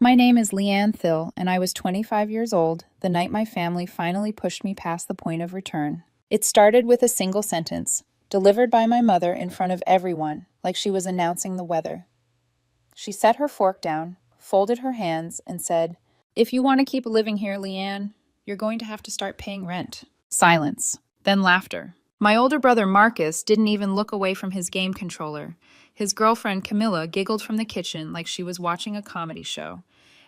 My name is Leanne Thill, and I was 25 years old the night my family finally pushed me past the point of return. It started with a single sentence, delivered by my mother in front of everyone, like she was announcing the weather. She set her fork down, folded her hands, and said, "If you want to keep living here, Leanne, you're going to have to start paying rent." Silence, then laughter. My older brother Marcus didn't even look away from his game controller. His girlfriend Camilla giggled from the kitchen like she was watching a comedy show.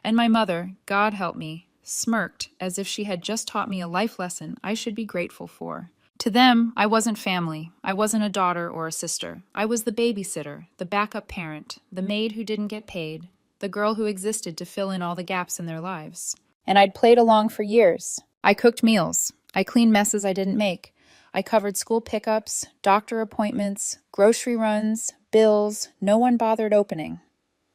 And my mother, God help me, smirked as if she had just taught me a life lesson I should be grateful for. To them, I wasn't family. I wasn't a daughter or a sister. I was the babysitter, the backup parent, the maid who didn't get paid, the girl who existed to fill in all the gaps in their lives. And I'd played along for years. I cooked meals. I cleaned messes I didn't make. I covered school pickups, doctor appointments, grocery runs, bills no one bothered opening.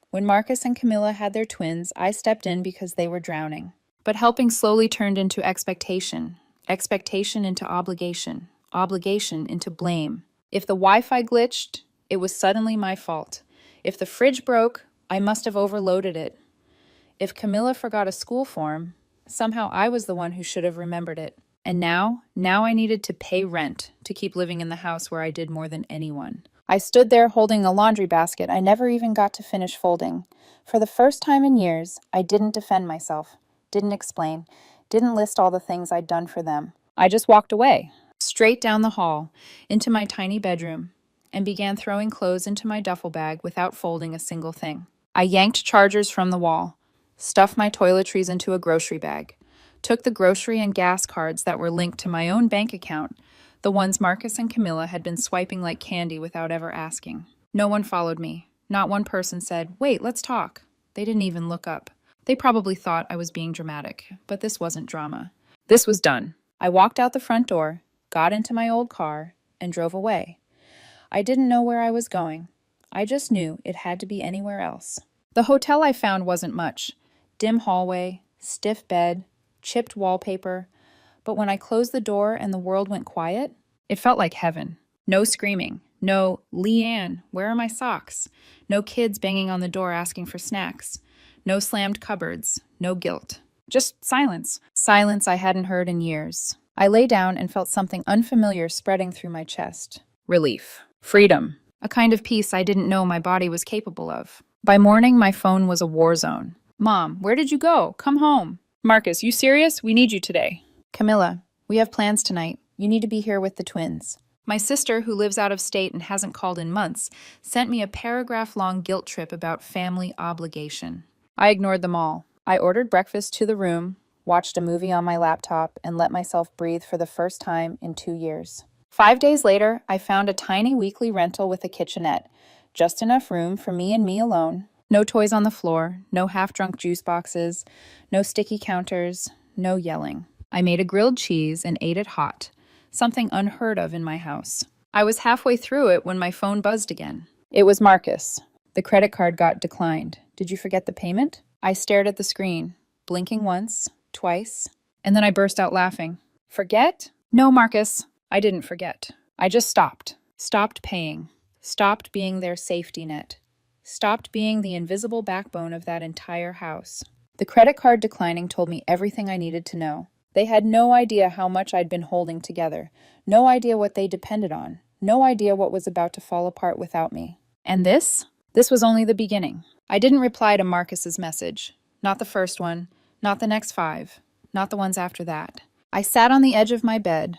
When Marcus and Camilla had their twins, I stepped in because they were drowning. But helping slowly turned into expectation, expectation into obligation, obligation into blame. If the Wi-Fi glitched, it was suddenly my fault. If the fridge broke, I must have overloaded it. If Camilla forgot a school form, somehow I was the one who should have remembered it. And now I needed to pay rent to keep living in the house where I did more than anyone. I stood there holding a laundry basket I never even got to finish folding. For the first time in years, I didn't defend myself, didn't explain, didn't list all the things I'd done for them. I just walked away, straight down the hall, into my tiny bedroom, and began throwing clothes into my duffel bag without folding a single thing. I yanked chargers from the wall, stuffed my toiletries into a grocery bag, took the grocery and gas cards that were linked to my own bank account, the ones Marcus and Camilla had been swiping like candy without ever asking. No one followed me. Not one person said, "Wait, let's talk." They didn't even look up. They probably thought I was being dramatic, but this wasn't drama. This was done. I walked out the front door, got into my old car, and drove away. I didn't know where I was going. I just knew it had to be anywhere else. The hotel I found wasn't much. Dim hallway, stiff bed, chipped wallpaper, but when I closed the door and the world went quiet, it felt like heaven. No screaming, no "Leanne, where are my socks?" No kids banging on the door asking for snacks, no slammed cupboards, no guilt. Just silence. Silence I hadn't heard in years. I lay down and felt something unfamiliar spreading through my chest. Relief. Freedom. A kind of peace I didn't know my body was capable of. By morning, my phone was a war zone. "Mom, where did you go? Come home." "Marcus, you serious? We need you today." "Camilla, we have plans tonight. You need to be here with the twins." My sister, who lives out of state and hasn't called in months, sent me a paragraph-long guilt trip about family obligation. I ignored them all. I ordered breakfast to the room, watched a movie on my laptop, and let myself breathe for the first time in 2 years. 5 days later, I found a tiny weekly rental with a kitchenette, just enough room for me and me alone. No toys on the floor, no half-drunk juice boxes, no sticky counters, no yelling. I made a grilled cheese and ate it hot, something unheard of in my house. I was halfway through it when my phone buzzed again. It was Marcus. The credit card got declined. "Did you forget the payment?" I stared at the screen, blinking once, twice, and then I burst out laughing. "Forget? No, Marcus, I didn't forget. I just stopped. Stopped paying. Stopped being their safety net. Stopped being the invisible backbone of that entire house." The credit card declining told me everything I needed to know. They had no idea how much I'd been holding together, no idea what they depended on, no idea what was about to fall apart without me. And this was only the beginning. I didn't reply to Marcus's message. Not the first one, not the next 5, not the ones after that. I sat on the edge of my bed,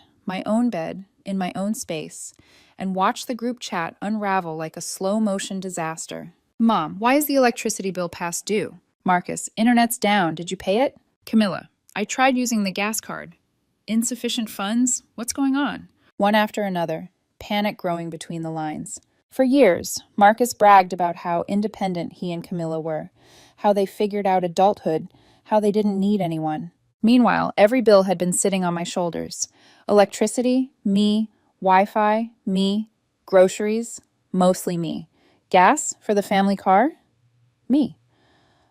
in my own space, and watched the group chat unravel like a slow-motion disaster. "Mom, why is the electricity bill past due?" "Marcus, internet's down. Did you pay it?" "Camilla, I tried using the gas card. Insufficient funds? What's going on?" One after another, panic growing between the lines. For years, Marcus bragged about how independent he and Camilla were, how they figured out adulthood, how they didn't need anyone. Meanwhile, every bill had been sitting on my shoulders. Electricity, me. Wi-Fi, me. Groceries, mostly me. Gas for the family car, me.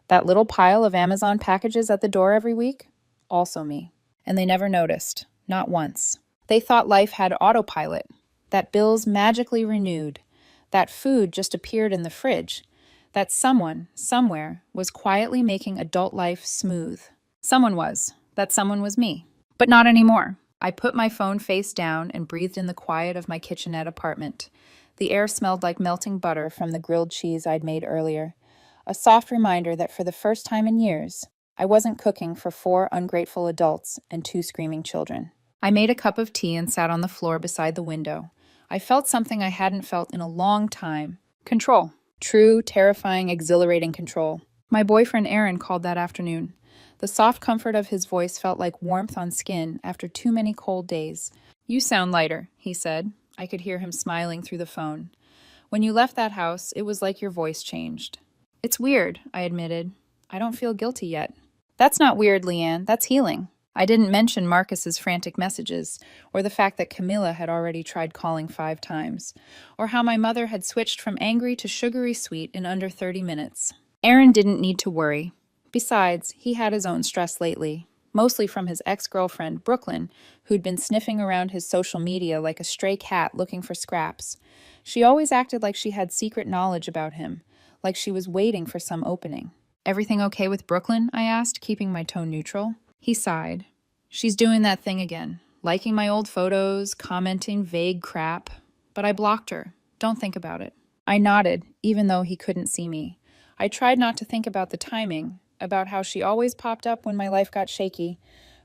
That little pile of Amazon packages at the door every week, also me. And they never noticed, not once. They thought life had autopilot, that bills magically renewed, that food just appeared in the fridge, That someone, somewhere, was quietly making adult life smooth. That someone was me. But not anymore. I put my phone face down and breathed in the quiet of my kitchenette apartment. The air smelled like melting butter from the grilled cheese I'd made earlier. A soft reminder that for the first time in years, I wasn't cooking for 4 ungrateful adults and 2 screaming children. I made a cup of tea and sat on the floor beside the window. I felt something I hadn't felt in a long time. Control. True, terrifying, exhilarating control. My boyfriend Aaron called that afternoon. The soft comfort of his voice felt like warmth on skin after too many cold days. "You sound lighter," he said. I could hear him smiling through the phone. "When you left that house, it was like your voice changed." "It's weird," I admitted. "I don't feel guilty yet." "That's not weird, Leanne. That's healing." I didn't mention Marcus's frantic messages, or the fact that Camilla had already tried calling 5 times, or how my mother had switched from angry to sugary sweet in under 30 minutes. Aaron didn't need to worry. Besides, he had his own stress lately, mostly from his ex-girlfriend, Brooklyn, who'd been sniffing around his social media like a stray cat looking for scraps. She always acted like she had secret knowledge about him, like she was waiting for some opening. "Everything okay with Brooklyn?" I asked, keeping my tone neutral. He sighed. "She's doing that thing again, liking my old photos, commenting vague crap. But I blocked her. Don't think about it." I nodded, even though he couldn't see me. I tried not to think about the timing, about how she always popped up when my life got shaky.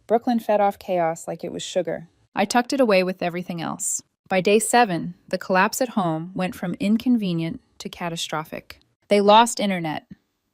Brooklyn fed off chaos like it was sugar. I tucked it away with everything else. By day 7, the collapse at home went from inconvenient to catastrophic. They lost internet.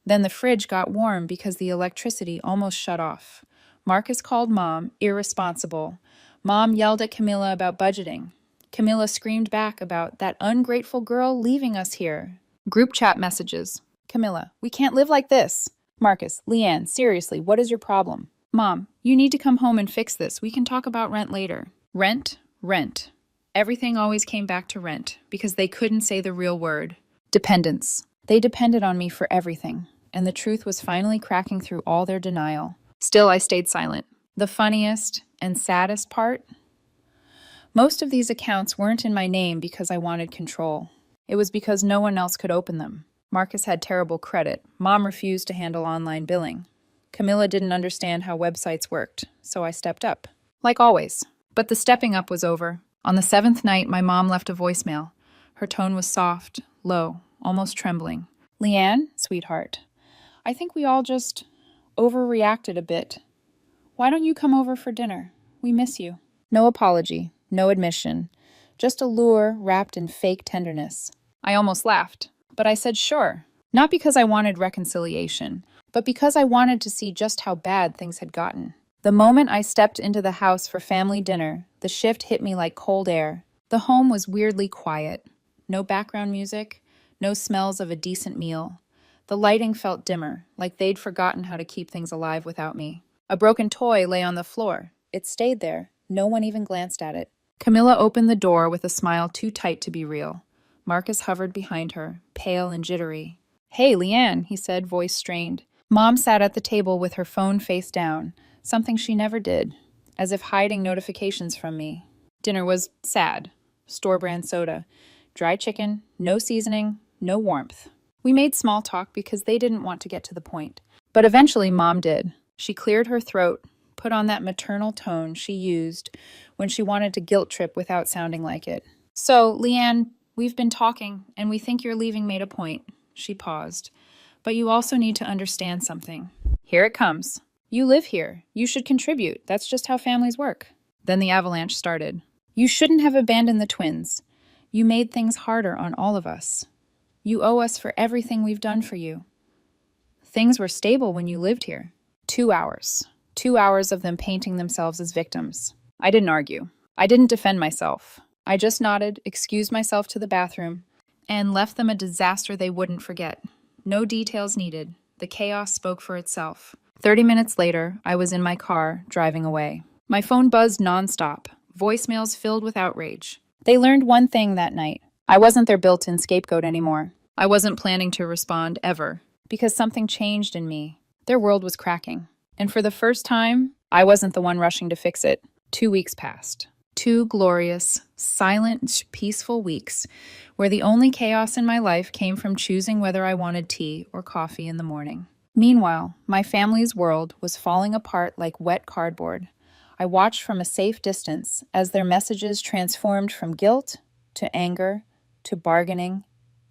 Then the fridge got warm because the electricity almost shut off. Marcus called Mom irresponsible. Mom yelled at Camilla about budgeting. Camilla screamed back about that ungrateful girl leaving us here. Group chat messages. "Camilla, we can't live like this." Marcus, "Leanne, seriously, what is your problem?" "Mom, you need to come home and fix this. We can talk about rent later." Rent, rent. Everything always came back to rent because they couldn't say the real word. Dependence. They depended on me for everything, and the truth was finally cracking through all their denial. Still, I stayed silent. The funniest and saddest part? Most of these accounts weren't in my name because I wanted control. It was because no one else could open them. Marcus had terrible credit. Mom refused to handle online billing. Camilla didn't understand how websites worked, so I stepped up. Like always. But the stepping up was over. On the 7th night, my mom left a voicemail. Her tone was soft, low, almost trembling. "Leanne, sweetheart, I think we all just overreacted a bit. Why don't you come over for dinner? We miss you." No apology, no admission, just a lure wrapped in fake tenderness. I almost laughed, but I said sure. Not because I wanted reconciliation, but because I wanted to see just how bad things had gotten. The moment I stepped into the house for family dinner, the shift hit me like cold air. The home was weirdly quiet. No background music, no smells of a decent meal. The lighting felt dimmer, like they'd forgotten how to keep things alive without me. A broken toy lay on the floor. It stayed there. No one even glanced at it. Camilla opened the door with a smile too tight to be real. Marcus hovered behind her, pale and jittery. "Hey, Leanne," he said, voice strained. Mom sat at the table with her phone face down, something she never did, as if hiding notifications from me. Dinner was sad. Store-brand soda. Dry chicken, no seasoning, no warmth. We made small talk because they didn't want to get to the point. But eventually Mom did. She cleared her throat, put on that maternal tone she used when she wanted to guilt trip without sounding like it. "So, Leanne, we've been talking, and we think your leaving made a point." She paused. "But you also need to understand something. Here it comes. You live here. You should contribute. That's just how families work." Then the avalanche started. "You shouldn't have abandoned the twins. You made things harder on all of us. You owe us for everything we've done for you. Things were stable when you lived here." 2 hours. 2 hours of them painting themselves as victims. I didn't argue. I didn't defend myself. I just nodded, excused myself to the bathroom, and left them a disaster they wouldn't forget. No details needed. The chaos spoke for itself. 30 minutes later, I was in my car, driving away. My phone buzzed nonstop, voicemails filled with outrage. They learned one thing that night. I wasn't their built-in scapegoat anymore. I wasn't planning to respond ever, because something changed in me. Their world was cracking. And for the first time, I wasn't the one rushing to fix it. 2 weeks passed. 2 glorious, silent, peaceful weeks where the only chaos in my life came from choosing whether I wanted tea or coffee in the morning. Meanwhile, my family's world was falling apart like wet cardboard. I watched from a safe distance as their messages transformed from guilt to anger to bargaining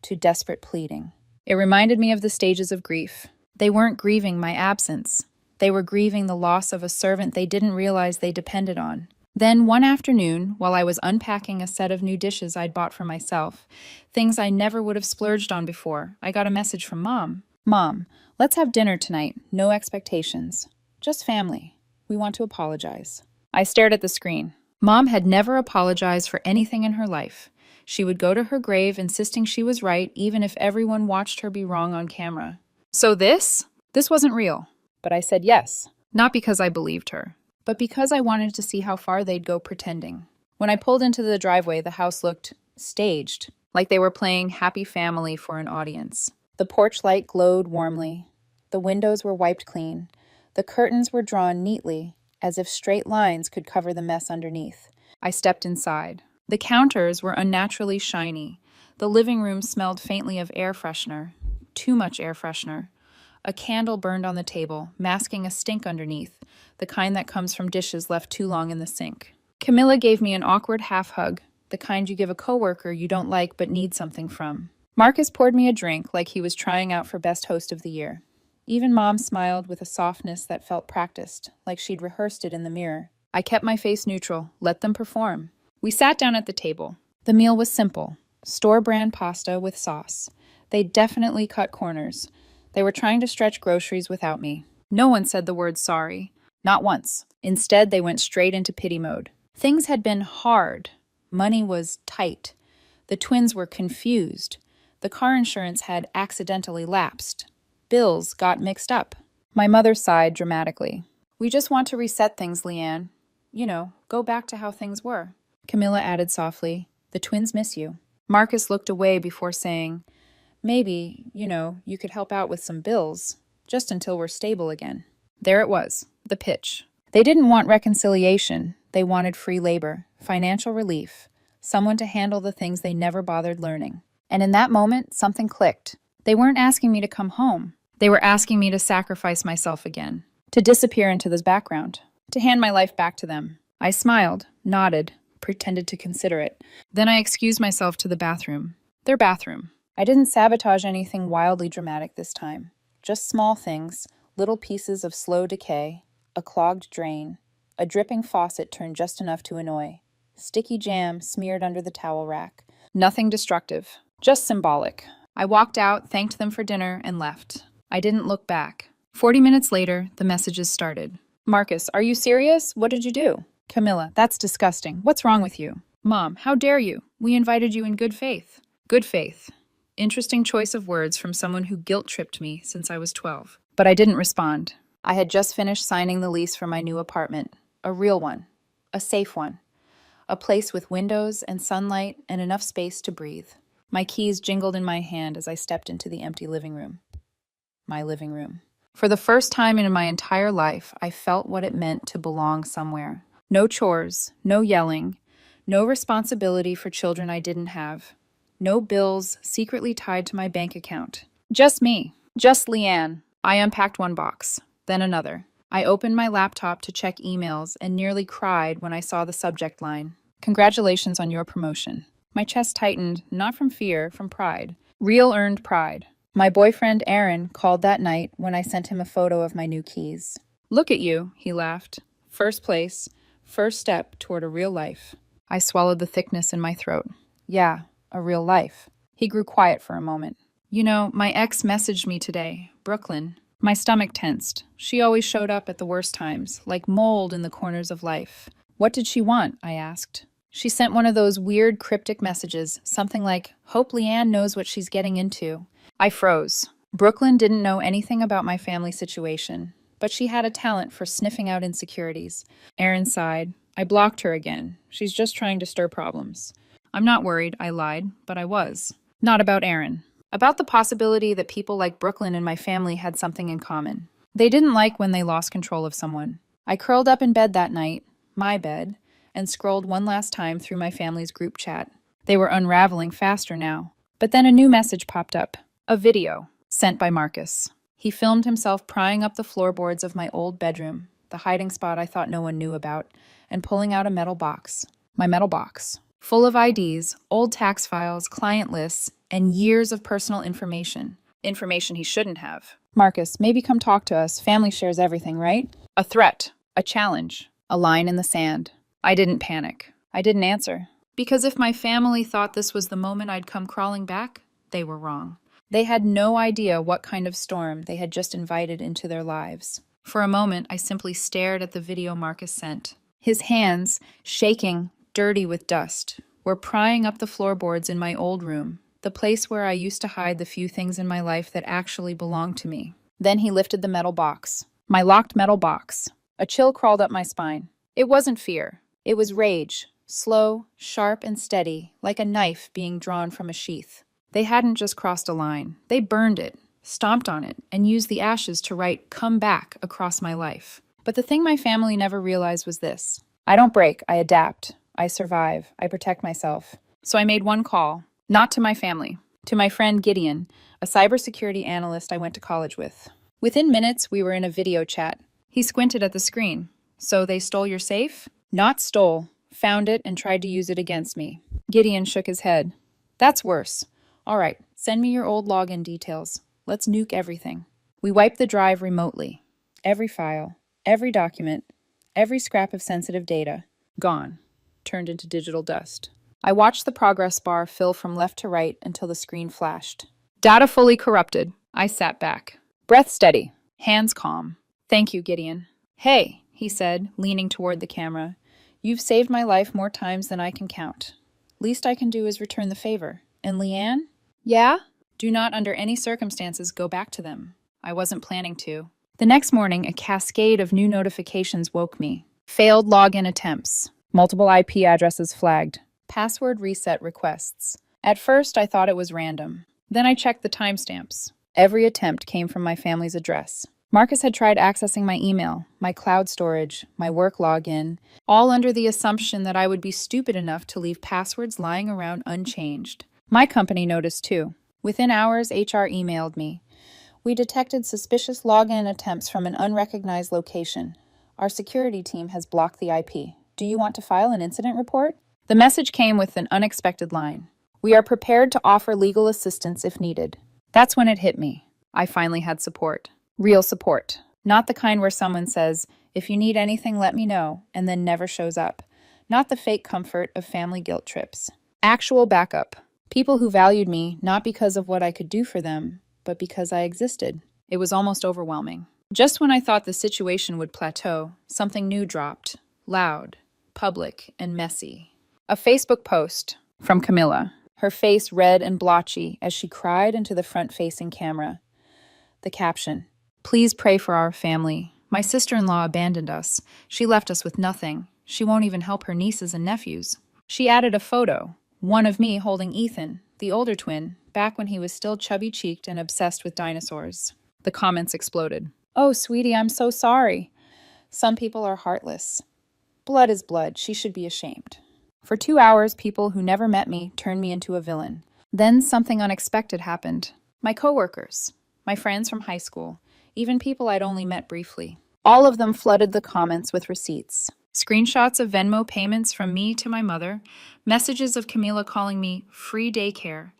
to desperate pleading. It reminded me of the stages of grief. They weren't grieving my absence. They were grieving the loss of a servant they didn't realize they depended on. Then one afternoon, while I was unpacking a set of new dishes I'd bought for myself, things I never would have splurged on before, I got a message from Mom. Mom, let's have dinner tonight. No expectations. Just family. We want to apologize. I stared at the screen. Mom had never apologized for anything in her life. She would go to her grave insisting she was right, even if everyone watched her be wrong on camera. So this wasn't real. But I said yes, not because I believed her, but because I wanted to see how far they'd go pretending. When I pulled into the driveway, the house looked staged, like they were playing Happy Family for an audience. The porch light glowed warmly. The windows were wiped clean. The curtains were drawn neatly, as if straight lines could cover the mess underneath. I stepped inside. The counters were unnaturally shiny. The living room smelled faintly of air freshener. Too much air freshener. A candle burned on the table, masking a stink underneath, the kind that comes from dishes left too long in the sink. Camilla gave me an awkward half hug, the kind you give a coworker you don't like but need something from. Marcus poured me a drink like he was trying out for Best Host of the Year. Even Mom smiled with a softness that felt practiced, like she'd rehearsed it in the mirror. I kept my face neutral, let them perform. We sat down at the table. The meal was simple, store-brand pasta with sauce. They definitely cut corners. They were trying to stretch groceries without me. No one said the word sorry. Not once. Instead, they went straight into pity mode. Things had been hard. Money was tight. The twins were confused. The car insurance had accidentally lapsed. Bills got mixed up. My mother sighed dramatically. We just want to reset things, Leanne. Go back to how things were. Camilla added softly, the twins miss you. Marcus looked away before saying, maybe, you could help out with some bills, just until we're stable again. There it was, the pitch. They didn't want reconciliation. They wanted free labor, financial relief, someone to handle the things they never bothered learning. And in that moment, something clicked. They weren't asking me to come home. They were asking me to sacrifice myself again, to disappear into the background, to hand my life back to them. I smiled, nodded, pretended to consider it. Then I excused myself to the bathroom. Their bathroom. I didn't sabotage anything wildly dramatic this time. Just small things, little pieces of slow decay, a clogged drain, a dripping faucet turned just enough to annoy, sticky jam smeared under the towel rack. Nothing destructive, just symbolic. I walked out, thanked them for dinner, and left. I didn't look back. 40 minutes later, the messages started. Marcus, are you serious? What did you do? Camilla, that's disgusting. What's wrong with you? Mom, how dare you? We invited you in good faith. Good faith. Interesting choice of words from someone who guilt-tripped me since I was 12. But I didn't respond. I had just finished signing the lease for my new apartment. A real one. A safe one. A place with windows and sunlight and enough space to breathe. My keys jingled in my hand as I stepped into the empty living room. My living room. For the first time in my entire life, I felt what it meant to belong somewhere. No chores, no yelling, no responsibility for children I didn't have. No bills secretly tied to my bank account. Just me. Just Leanne. I unpacked one box, then another. I opened my laptop to check emails and nearly cried when I saw the subject line. Congratulations on your promotion. My chest tightened, not from fear, from pride. Real earned pride. My boyfriend, Aaron, called that night when I sent him a photo of my new keys. Look at you, he laughed. First place, first step toward a real life. I swallowed the thickness in my throat. Yeah, a real life. He grew quiet for a moment. My ex messaged me today, Brooklyn. My stomach tensed. She always showed up at the worst times, like mold in the corners of life. What did she want? I asked. She sent one of those weird cryptic messages, something like, hope Leanne knows what she's getting into. I froze. Brooklyn didn't know anything about my family situation, but she had a talent for sniffing out insecurities. Aaron sighed. I blocked her again. She's just trying to stir problems. I'm not worried, I lied, but I was. Not about Aaron. About the possibility that people like Brooklyn and my family had something in common. They didn't like when they lost control of someone. I curled up in bed that night, my bed, and scrolled one last time through my family's group chat. They were unraveling faster now. But then a new message popped up. A video, sent by Marcus. He filmed himself prying up the floorboards of my old bedroom, the hiding spot I thought no one knew about, and pulling out a metal box. My metal box. Full of IDs, old tax files, client lists, and years of personal information. Information he shouldn't have. Marcus, maybe come talk to us. Family shares everything, right? A threat. A challenge. A line in the sand. I didn't panic. I didn't answer. Because if my family thought this was the moment I'd come crawling back, they were wrong. They had no idea what kind of storm they had just invited into their lives. For a moment, I simply stared at the video Marcus sent. His hands, shaking, dirty with dust, were prying up the floorboards in my old room, the place where I used to hide the few things in my life that actually belonged to me. Then he lifted the metal box. My locked metal box. A chill crawled up my spine. It wasn't fear. It was rage. Slow, sharp, and steady, like a knife being drawn from a sheath. They hadn't just crossed a line. They burned it, stomped on it, and used the ashes to write "come back" across my life. But the thing my family never realized was this. I don't break, I adapt. I survive. I protect myself. So I made one call, not to my family, to my friend Gideon, a cybersecurity analyst I went to college with. Within minutes, we were in a video chat. He squinted at the screen. So they stole your safe? Not stole. Found it and tried to use it against me. Gideon shook his head. That's worse. All right, send me your old login details. Let's nuke everything. We wiped the drive remotely. Every file, every document, every scrap of sensitive data, gone, turned into digital dust. I watched the progress bar fill from left to right until the screen flashed. Data fully corrupted. I sat back. Breath steady, hands calm. Thank you, Gideon. Hey, he said, leaning toward the camera. You've saved my life more times than I can count. Least I can do is return the favor. And Leanne? Yeah? Do not under any circumstances go back to them. I wasn't planning to. The next morning, a cascade of new notifications woke me. Failed login attempts. Multiple IP addresses flagged. Password reset requests. At first, I thought it was random. Then I checked the timestamps. Every attempt came from my family's address. Marcus had tried accessing my email, my cloud storage, my work login, all under the assumption that I would be stupid enough to leave passwords lying around unchanged. My company noticed too. Within hours, HR emailed me. We detected suspicious login attempts from an unrecognized location. Our security team has blocked the IP. Do you want to file an incident report? The message came with an unexpected line. We are prepared to offer legal assistance if needed. That's when it hit me. I finally had support. Real support. Not the kind where someone says, if you need anything, let me know, and then never shows up. Not the fake comfort of family guilt trips. Actual backup. People who valued me not because of what I could do for them, but because I existed. It was almost overwhelming. Just when I thought the situation would plateau, something new dropped. Loud, public, and messy. A Facebook post from Camilla, her face red and blotchy as she cried into the front-facing camera. The caption, "Please pray for our family. My sister-in-law abandoned us. She left us with nothing. She won't even help her nieces and nephews." She added a photo, one of me holding Ethan, the older twin, back when he was still chubby-cheeked and obsessed with dinosaurs. The comments exploded. "Oh, sweetie, I'm so sorry." Some people are heartless. Blood is blood. She should be ashamed. For 2 hours, people who never met me turned me into a villain. Then something unexpected happened. My coworkers, my friends from high school, even people I'd only met briefly. All of them flooded the comments with receipts. Screenshots of Venmo payments from me to my mother, messages of Camila calling me free daycare,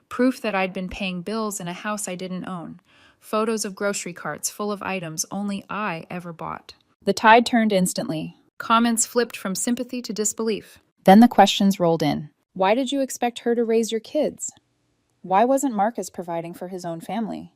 proof that I'd been paying bills in a house I didn't own, photos of grocery carts full of items only I ever bought. The tide turned instantly. Comments flipped from sympathy to disbelief. Then the questions rolled in. Why did you expect her to raise your kids? Why wasn't Marcus providing for his own family?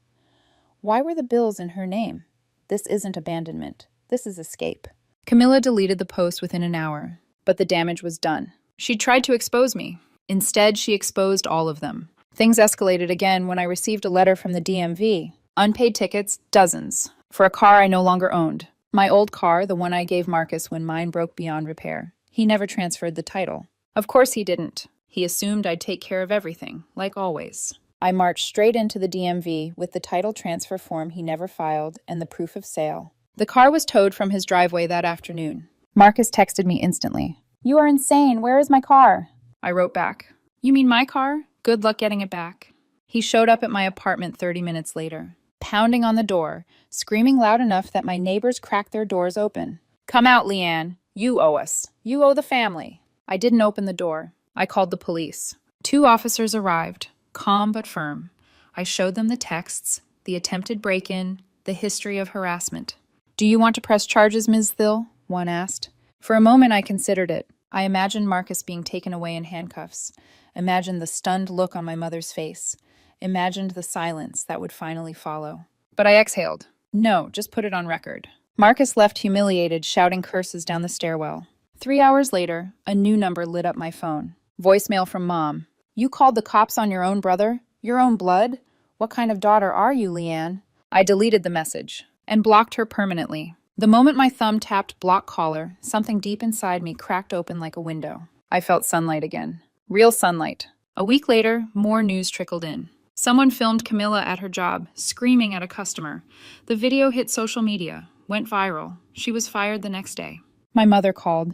Why were the bills in her name? This isn't abandonment. This is escape. Camilla deleted the post within an hour, but the damage was done. She tried to expose me. Instead, she exposed all of them. Things escalated again when I received a letter from the DMV. Unpaid tickets, dozens, for a car I no longer owned. My old car, the one I gave Marcus when mine broke beyond repair. He never transferred the title. Of course he didn't. He assumed I'd take care of everything, like always. I marched straight into the DMV with the title transfer form he never filed and the proof of sale. The car was towed from his driveway that afternoon. Marcus texted me instantly. You are insane. Where is my car? I wrote back. You mean my car? Good luck getting it back. He showed up at my apartment 30 minutes later, pounding on the door, screaming loud enough that my neighbors cracked their doors open. Come out, Leanne. You owe us. You owe the family. I didn't open the door. I called the police. 2 officers arrived, calm but firm. I showed them the texts, the attempted break-in, the history of harassment. Do you want to press charges, Ms. Thill? One asked. For a moment I considered it. I imagined Marcus being taken away in handcuffs, imagined the stunned look on my mother's face, imagined the silence that would finally follow. But I exhaled. No, just put it on record. Marcus left humiliated, shouting curses down the stairwell. 3 hours later, a new number lit up my phone. Voicemail from Mom. You called the cops on your own brother? Your own blood? What kind of daughter are you, Leanne? I deleted the message and blocked her permanently. The moment my thumb tapped block caller, something deep inside me cracked open like a window. I felt sunlight again. Real sunlight. A week later, more news trickled in. Someone filmed Camilla at her job, screaming at a customer. The video hit social media, went viral. She was fired the next day. My mother called,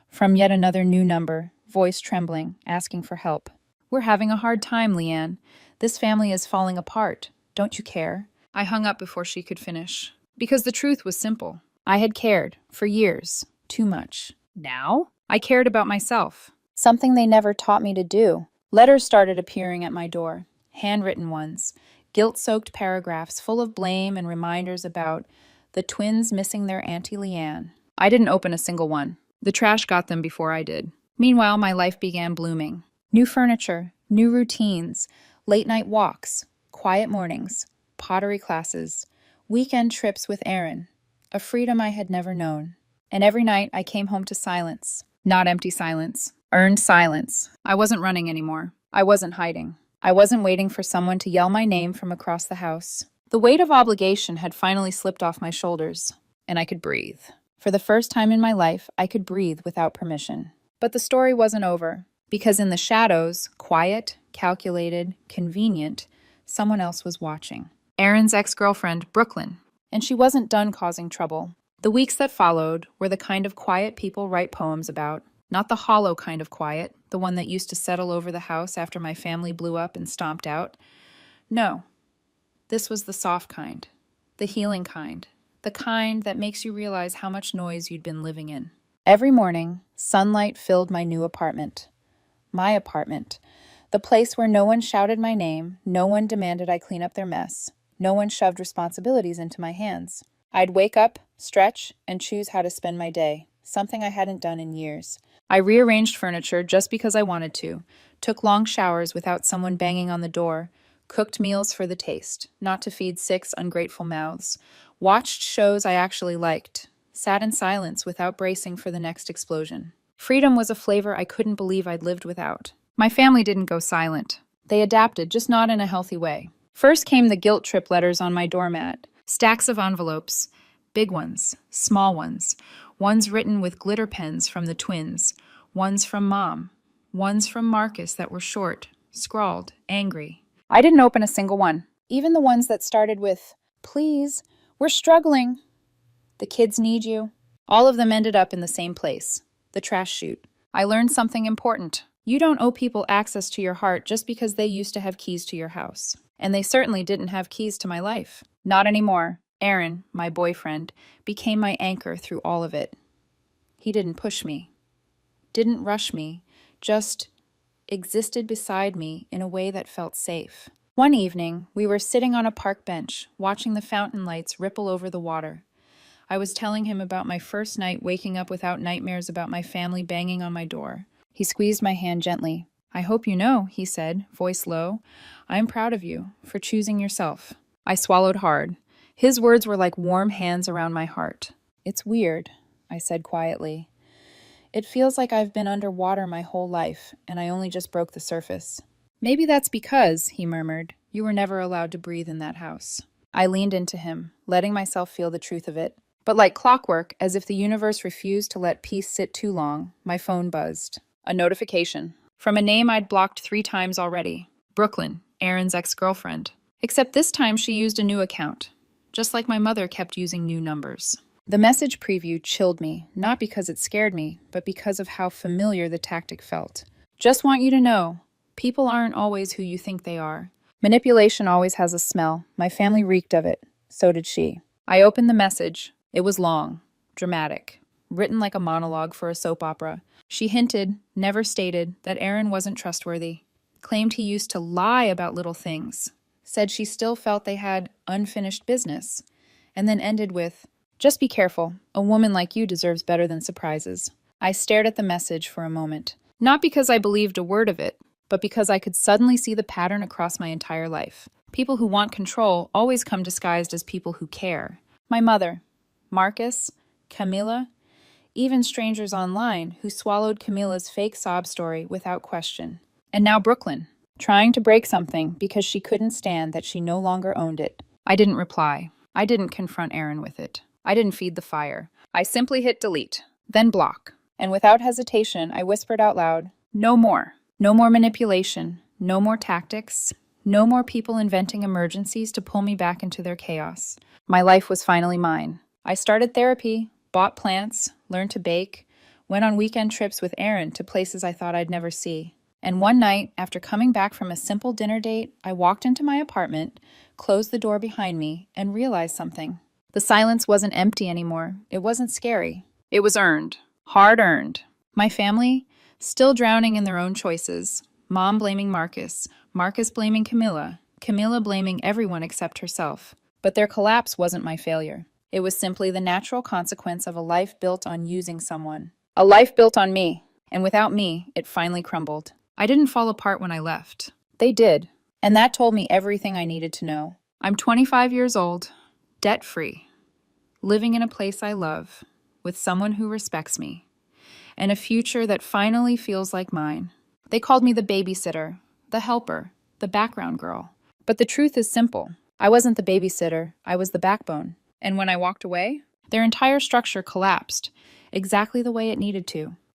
from yet another new number, voice trembling, asking for help. We're having a hard time, Leanne. This family is falling apart. Don't you care? I hung up before she could finish. Because the truth was simple. I had cared, for years, too much. Now? I cared about myself. Something they never taught me to do. Letters started appearing at my door. Handwritten ones. Guilt-soaked paragraphs full of blame and reminders about the twins missing their Auntie Leanne. I didn't open a single one. The trash got them before I did. Meanwhile, my life began blooming. New furniture, new routines, late-night walks, quiet mornings, pottery classes, weekend trips with Aaron, a freedom I had never known. And every night I came home to silence. Not empty silence. Earned silence. I wasn't running anymore. I wasn't hiding. I wasn't waiting for someone to yell my name from across the house. The weight of obligation had finally slipped off my shoulders, and I could breathe. For the first time in my life, I could breathe without permission. But the story wasn't over, because in the shadows, quiet, calculated, convenient, someone else was watching. Aaron's ex-girlfriend, Brooklyn. And she wasn't done causing trouble. The weeks that followed were the kind of quiet people write poems about. Not the hollow kind of quiet, the one that used to settle over the house after my family blew up and stomped out. No. This was the soft kind. The healing kind. The kind that makes you realize how much noise you'd been living in. Every morning, sunlight filled my new apartment. My apartment. The place where no one shouted my name, no one demanded I clean up their mess. No one shoved responsibilities into my hands. I'd wake up, stretch, and choose how to spend my day, something I hadn't done in years. I rearranged furniture just because I wanted to, took long showers without someone banging on the door, cooked meals for the taste, not to feed 6 ungrateful mouths, watched shows I actually liked, sat in silence without bracing for the next explosion. Freedom was a flavor I couldn't believe I'd lived without. My family didn't go silent. They adapted, just not in a healthy way. First came the guilt trip letters on my doormat. Stacks of envelopes. Big ones, small ones. Ones written with glitter pens from the twins. Ones from Mom. Ones from Marcus that were short, scrawled, angry. I didn't open a single one. Even the ones that started with, "Please, we're struggling. The kids need you." All of them ended up in the same place, the trash chute. I learned something important. You don't owe people access to your heart just because they used to have keys to your house. And they certainly didn't have keys to my life. Not anymore. Aaron, my boyfriend, became my anchor through all of it. He didn't push me, didn't rush me, just existed beside me in a way that felt safe. One evening, we were sitting on a park bench, watching the fountain lights ripple over the water. I was telling him about my first night waking up without nightmares about my family banging on my door. He squeezed my hand gently. "I hope you know," he said, voice low, "I'm proud of you for choosing yourself." I swallowed hard. His words were like warm hands around my heart. "It's weird," I said quietly. "It feels like I've been underwater my whole life, and I only just broke the surface." "Maybe that's because," he murmured, "you were never allowed to breathe in that house." I leaned into him, letting myself feel the truth of it. But like clockwork, as if the universe refused to let peace sit too long, my phone buzzed. A notification. From a name I'd blocked 3 times already. Brooklyn, Aaron's ex-girlfriend. Except this time she used a new account. Just like my mother kept using new numbers. The message preview chilled me, not because it scared me, but because of how familiar the tactic felt. Just want you to know, people aren't always who you think they are. Manipulation always has a smell. My family reeked of it. So did she. I opened the message. It was long, dramatic, written like a monologue for a soap opera. She hinted, never stated, that Aaron wasn't trustworthy. Claimed he used to lie about little things. Said she still felt they had unfinished business. And then ended with, "Just be careful. A woman like you deserves better than surprises." I stared at the message for a moment. Not because I believed a word of it, but because I could suddenly see the pattern across my entire life. People who want control always come disguised as people who care. My mother, Marcus, Camilla, even strangers online who swallowed Camilla's fake sob story without question. And now Brooklyn, trying to break something because she couldn't stand that she no longer owned it. I didn't reply. I didn't confront Aaron with it. I didn't feed the fire. I simply hit delete, then block. And without hesitation, I whispered out loud, "No more. No more manipulation. No more tactics. No more people inventing emergencies to pull me back into their chaos." My life was finally mine. I started therapy, bought plants, learned to bake, went on weekend trips with Aaron to places I thought I'd never see. And one night, after coming back from a simple dinner date, I walked into my apartment, closed the door behind me, and realized something. The silence wasn't empty anymore. It wasn't scary. It was earned. Hard-earned. My family, still drowning in their own choices. Mom blaming Marcus, Marcus blaming Camilla, Camilla blaming everyone except herself. But their collapse wasn't my failure. It was simply the natural consequence of a life built on using someone. A life built on me. And without me, it finally crumbled. I didn't fall apart when I left. They did. And that told me everything I needed to know. I'm 25 years old, debt-free, living in a place I love, with someone who respects me, and a future that finally feels like mine. They called me the babysitter, the helper, the background girl. But the truth is simple. I wasn't the babysitter, I was the backbone. And when I walked away, their entire structure collapsed, exactly the way it needed to.